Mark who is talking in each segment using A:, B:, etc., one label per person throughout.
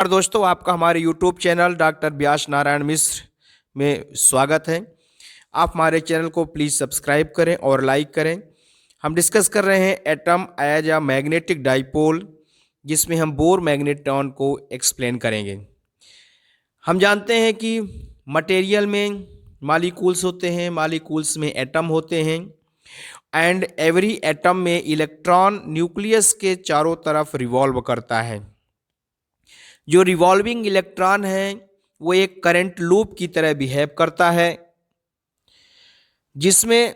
A: और दोस्तों, आपका हमारे YouTube चैनल डॉक्टर व्यास नारायण मिश्र में स्वागत है। आप हमारे चैनल को प्लीज़ सब्सक्राइब करें और लाइक करें। हम डिस्कस कर रहे हैं atom as a magnetic dipole, जिसमें हम बोर मैग्नेट्रॉन को एक्सप्लेन करेंगे। हम जानते हैं कि मटेरियल में मॉलिक्यूल्स होते हैं, मॉलिक्यूल्स में एटम होते हैं एंड एवरी एटम में इलेक्ट्रॉन न्यूक्लियस के चारों तरफ रिवॉल्व करता है। जो रिवॉल्विंग इलेक्ट्रॉन है वो एक करंट लूप की तरह बिहेव करता है, जिसमें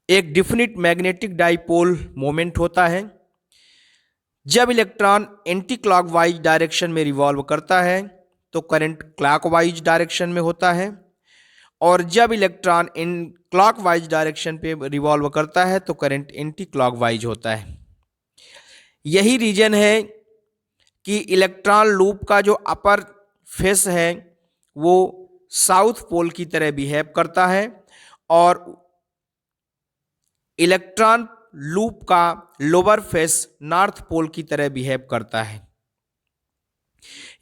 A: एक डिफिनिट मैग्नेटिक डाइपोल मोमेंट होता है। जब इलेक्ट्रॉन एंटी क्लॉकवाइज डायरेक्शन में रिवॉल्व करता है तो करंट क्लॉकवाइज डायरेक्शन में होता है, और जब इलेक्ट्रॉन इन क्लॉकवाइज डायरेक्शन पे रिवॉल्व करता है तो करंट एंटी क्लॉकवाइज होता है। यही रीजन है कि इलेक्ट्रॉन लूप का जो अपर फेस है वो साउथ पोल की तरह बिहेव करता है और इलेक्ट्रॉन लूप का लोअर फेस नॉर्थ पोल की तरह बिहेव करता है।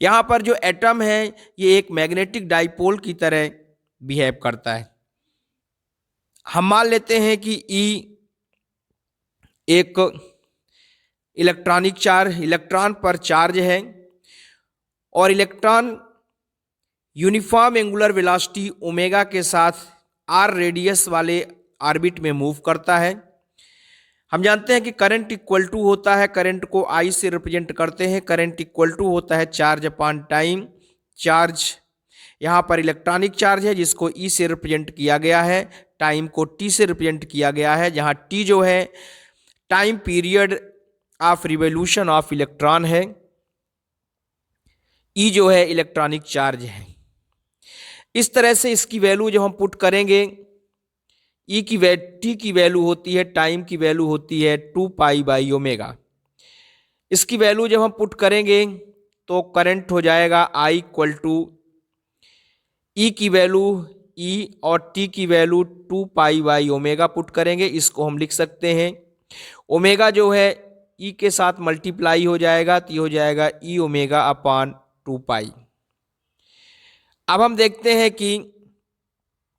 A: यहां पर जो एटम है ये एक मैग्नेटिक डाइपोल की तरह बिहेव करता है। हम मान लेते हैं कि E एक इलेक्ट्रॉनिक चार्ज, इलेक्ट्रॉन पर चार्ज है और electron uniform angular velocity omega के साथ r रेडियस वाले ऑर्बिट में मूव करता है। हम जानते हैं कि करंट इक्वल टू होता है, करंट को I से रिप्रेजेंट करते हैं, करंट इक्वल टू होता है चार्ज अपॉन टाइम। चार्ज यहाँ पर इलेक्ट्रॉनिक चार्ज है जिसको E से रिप्रेजेंट किया गया है, टाइम को T से रिप्रेजेंट किया गया है, जहाँ T जो है time period of revolution of electron है, E जो है इलेक्ट्रॉनिक चार्ज है। इस तरह से इसकी वैल्यू जब हम पुट करेंगे, T की वैल्यू होती है, टाइम की वैल्यू होती है 2π/ओमेगा। इसकी वैल्यू जब हम पुट करेंगे तो करंट हो जाएगा I इक्वल टू E की वैल्यू E और T की वैल्यू 2π/ओमेगा पुट करेंगे। इसको हम लिख सकते हैं, ओमेगा जो है E के साथ मल्टीप्लाई हो जाएगा तो ये हो जाएगा E ओमेगा अपॉन 2π। अब हम देखते हैं कि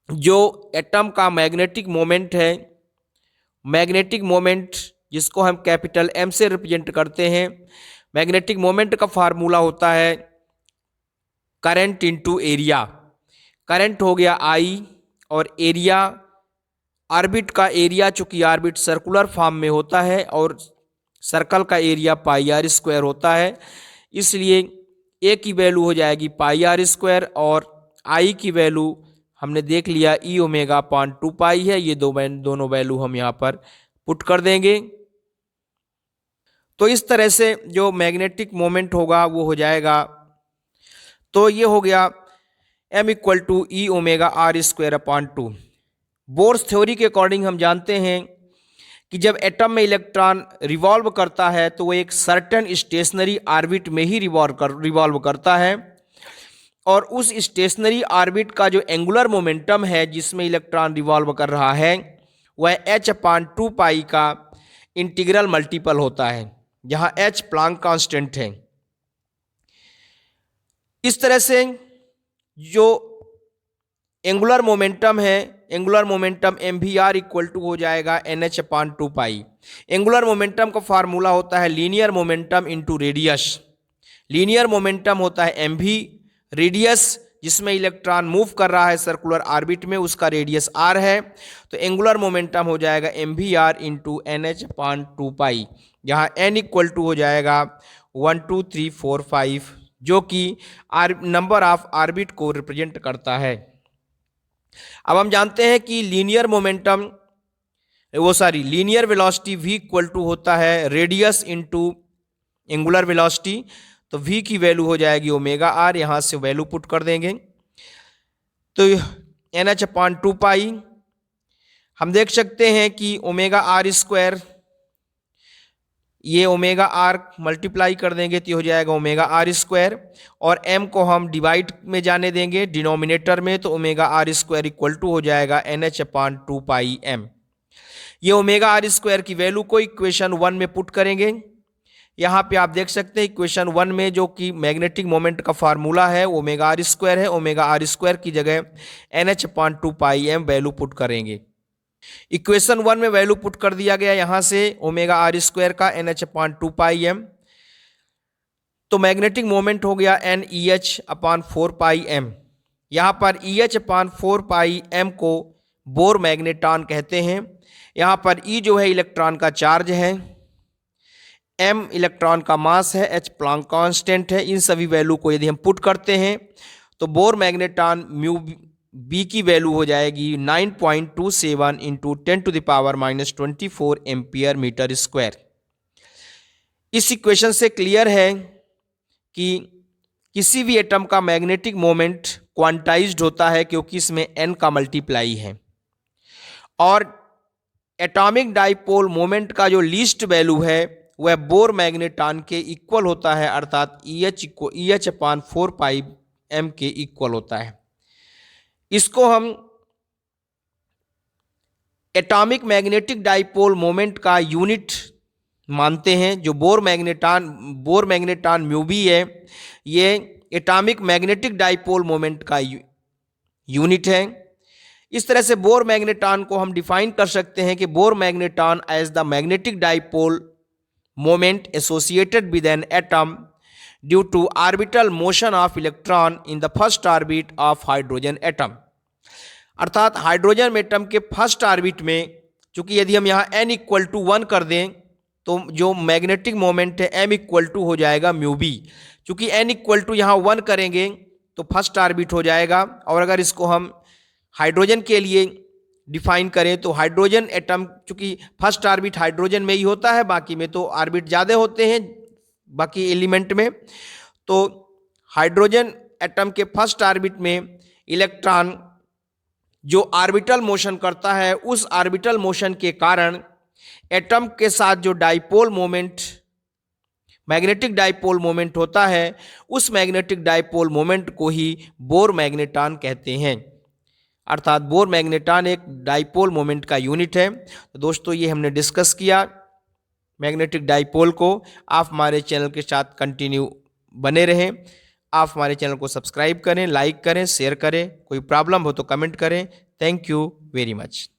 A: जो एटम का मैग्नेटिक मोमेंट है, मैग्नेटिक मोमेंट जिसको हम कैपिटल M से रिप्रेजेंट करते हैं, मैग्नेटिक मोमेंट का फार्मूला होता है करंट इनटू एरिया। करंट हो गया I और एरिया, ऑर्बिट का एरिया, चूंकि ऑर्बिट सर्कुलर फॉर्म में होता है और सर्कल का एरिया πr² होता है, इसलिए A की वैल्यू हो जाएगी πr² और I की वैल्यू हमने देख लिया E ओमेगा अपॉन 2π है। ये दोनों वैल्यू हम यहाँ पर पुट कर देंगे। तो इस तरह से जो मैग्नेटिक मोमेंट होगा वो हो जाएगा, तो ये हो गया M equal to E omega r² upon 2। Bohr's theory के अकॉर्डिंग हम जानते हैं कि जब एटम में इलेक्ट्रॉन रिवॉल्व करता है तो वो एक सर्टेन स्टेशनरी ऑर्बिट में ही रिवॉल्व करता है, और उस स्टेशनरी ऑर्बिट का जो एंगुलर मोमेंटम है जिसमें इलेक्ट्रॉन रिवॉल्व कर रहा है वह h/2π का इंटीग्रल मल्टीपल होता है, जहां h प्लैंक कांस्टेंट है। इस तरह से जो एंगुलर मोमेंटम है, angular momentum mvr equal to हो जाएगा nh/2π। एंगुलर मोमेंटम का फार्मूला होता है linear momentum into radius. Linear momentum होता है mv, रेडियस जिसमें इलेक्ट्रॉन मूव कर रहा है सर्कुलर ऑर्बिट में उसका रेडियस r है, तो एंगुलर मोमेंटम हो जाएगा mvr इंटू nh/2π, जहाँ n इक्वल टू हो जाएगा 1 2 3 4 5, जो कि नंबर ऑफ ऑर्बिट को रिप्रेजेंट करता है। अब हम जानते हैं कि linear velocity v equal to होता है रेडियस इंटू एंगुलर वेलोसिटी, तो v की वैल्यू हो जाएगी ओमेगा r। यहाँ से वैल्यू पुट कर देंगे तो nh/2π हम देख सकते हैं कि ओमेगा r², ये ओमेगा r मल्टीप्लाई कर देंगे तो हो जाएगा ओमेगा r², और m को हम डिवाइड में जाने देंगे डिनोमिनेटर में, तो ओमेगा r² इक्वल टू हो जाएगा nh/2πm। ये ओमेगा r² की वैल्यू को इक्वेशन 1 में पुट करेंगे, यहाँ पे आप देख सकते हैं इक्वेशन 1 में जो कि मैग्नेटिक मोमेंट का फार्मूला है ओमेगा आर स्क्वायर है, ओमेगा आर स्क्वायर की जगह NH/2πm वैल्यू पुट करेंगे। इक्वेशन 1 में वैल्यू पुट कर दिया गया यहाँ से ओमेगा आर स्क्वायर का NH/2πm, तो मैग्नेटिक मोमेंट हो गया NEH/4πm। यहाँ पर EH/4πm को बोर मैग्नेटॉन कहते हैं। यहाँ पर E जो है इलेक्ट्रॉन का चार्ज है, M इलेक्ट्रॉन का मास है, H प्लैंक कांस्टेंट है। इन सभी वैल्यू को यदि हम पुट करते हैं तो बोर मैग्नेटॉन म्यू बी की वैल्यू हो जाएगी 9.27 इंटू 10⁻⁻24 एम्पियर मीटर स्क्वायर। इस इक्वेशन से क्लियर है कि किसी भी एटम का मैग्नेटिक मोमेंट क्वांटाइज्ड होता है क्योंकि इसमें n का मल्टीप्लाई है, और एटॉमिक डाइपोल मोमेंट का जो लीस्ट वैल्यू है वह बोर मैग्नेटॉन के इक्वल होता है, अर्थात EH/4πm के इक्वल होता है। इसको हम एटॉमिक मैग्नेटिक डाइपोल मोमेंट का यूनिट मानते हैं। जो बोर मैग्नेटॉन म्यू बी है, ये एटॉमिक मैग्नेटिक डाइपोल मोमेंट का यूनिट है। इस तरह से बोर मैग्नेटॉन को हम डिफाइन कर सकते हैं कि Bohr magneton as the magnetic dipole moment associated with an atom due to orbital motion of electron in the first orbit of hydrogen atom। अर्थात हाइड्रोजन एटम के फर्स्ट ऑर्बिट में, चूंकि यदि हम यहाँ n = 1 कर दें तो जो मैग्नेटिक मोमेंट है m = हो जाएगा म्यू बी। चूंकि n = यहाँ 1 करेंगे तो फर्स्ट ऑर्बिट हो जाएगा, और अगर इसको हम हाइड्रोजन के लिए डिफाइन करें तो हाइड्रोजन एटम, चूंकि फर्स्ट ऑर्बिट हाइड्रोजन में ही होता है, बाकी में तो ऑर्बिट ज़्यादा होते हैं बाकी एलिमेंट में, तो हाइड्रोजन एटम के फर्स्ट ऑर्बिट में इलेक्ट्रॉन जो ऑर्बिटल मोशन करता है, उस ऑर्बिटल मोशन के कारण एटम के साथ जो dipole moment, magnetic dipole moment होता है, उस मैग्नेटिक डाइपोल मोमेंट को ही बोर मैग्नेटॉन कहते हैं। अर्थात बोर मैग्नेटॉन एक डाइपोल मोमेंट का यूनिट है। तो दोस्तों, ये हमने डिस्कस किया मैग्नेटिक डाइपोल को। आप हमारे चैनल के साथ कंटिन्यू बने रहें। आप हमारे चैनल को सब्सक्राइब करें, लाइक करें, शेयर करें। कोई प्रॉब्लम हो तो कमेंट करें। Thank you very much.